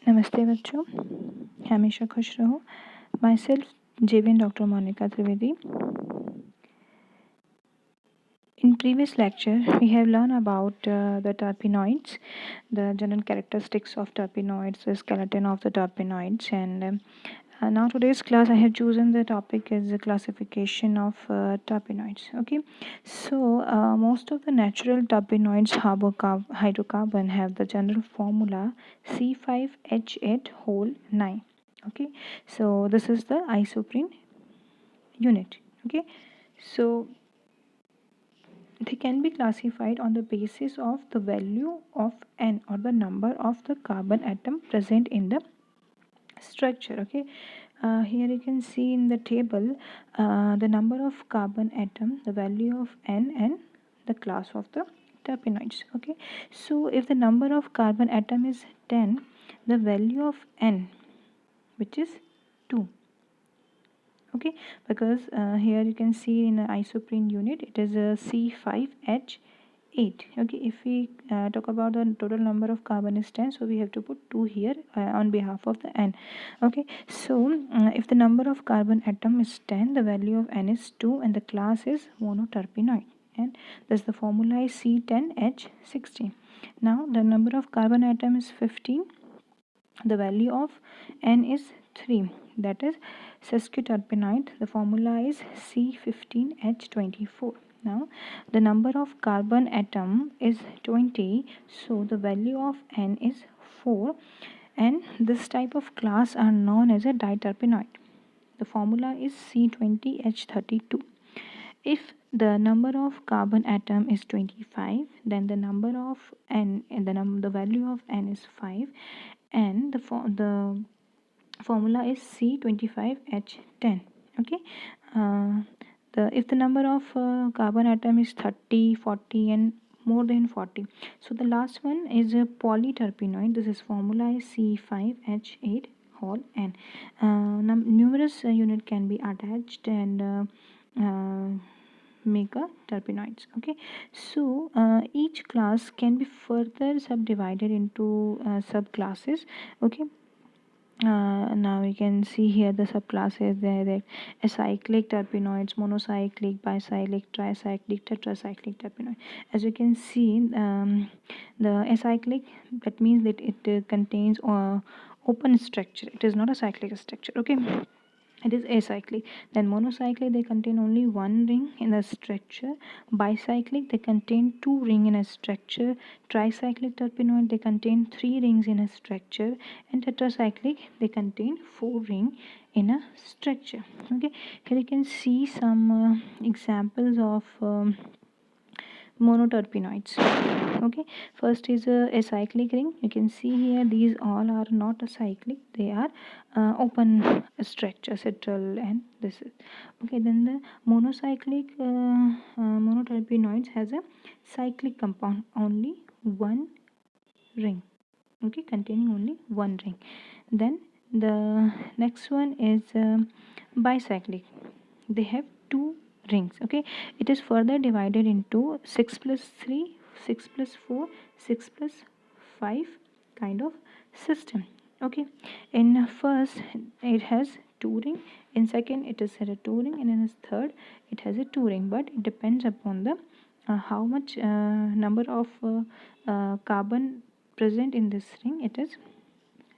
नमस्ते बच्चों, हमेशा खुश रहो। My self JVN Dr. Monica Trivedi. In previous lecture, we have learned about the terpenoids, the general characteristics of terpenoids, the skeleton of the terpenoids, and now today's class I have chosen the topic as the classification of terpenoids. Okay, so most of the natural terpenoids hydrocarbon have the general formula C5H8 whole 9. Okay, so this is the isoprene unit. Okay, so they can be classified on the basis of the value of n, or the number of the carbon atom present in the structure. Okay, here you can see in the table the number of carbon atom, the value of n, and the class of the terpenoids. Okay, so if the number of carbon atom is 10, the value of n, which is 2. Okay, because here you can see in the isoprene unit it is a C5H8. Okay, if we talk about the total number of carbon is 10, so we have to put 2 here on behalf of the n. Okay, so if the number of carbon atom is 10, the value of n is 2, and the class is monoterpenoid, and thus the formula is C10H16. Now the number of carbon atom is 15, the value of n is 3, that is sesquiterpenoid. The formula is C15H24. Now the number of carbon atom is 20, so the value of n is 4, and this type of class are known as a diterpenoid. The formula is C20H32. If the number of carbon atom is 25, then the number of n, the value of n is 5, and the formula is C25H10. Okay, if the number of carbon atom is 30, 40, and more than 40, so the last one is a polyterpenoid. This is formula is C5H8 whole n. Numerous unit can be attached and make a terpenoids. Okay, so each class can be further subdivided into subclasses. Okay, now you can see here the subclasses there, that acyclic terpenoids, monocyclic, bicyclic, tricyclic, tetracyclic terpenoid. As you can see, the acyclic, that means that it contains open structure. It is not a cyclic structure. Okay, it is acyclic. Then monocyclic, they contain only one ring in a structure. Bicyclic, they contain two rings in a structure. Tricyclic terpenoid, they contain 3 rings in a structure. And tetracyclic, they contain 4 rings in a structure. Okay, here you can see some examples of monoterpenoids. Okay, first is a acyclic ring. You can see here these all are not acyclic, they are open structure, citral, and this is okay. Then the monocyclic monoterpenoids has a cyclic compound, only one ring. Okay, containing only one ring. Then the next one is bicyclic. They have 2 rings. Okay, it is further divided into 6 plus 3, 6 plus 4, 6 plus 5 kind of system. Okay, in first it has 2 ring, in second it is a 2 ring, and in third it has a 2 ring, but it depends upon the how much number of carbon present in this ring, it is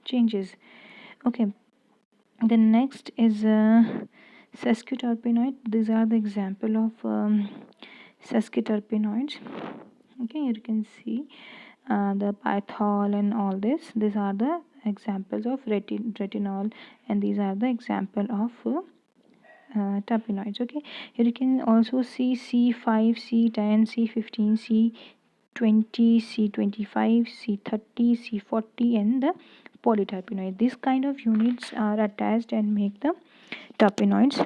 changes. Okay, the next is sesquiterpenoid. These are the example of sesquiterpenoids. Okay, you can see the pythol and all this. These are the examples of retinol, and these are the example of terpenoids. Okay, here you can also see C5, C10, C15, C20, C25, C30, C40, and the polyterpenoid. These kind of units are attached and make the terpenoids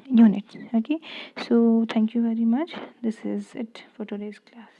units. Okay, so thank you very much. This is it for today's class.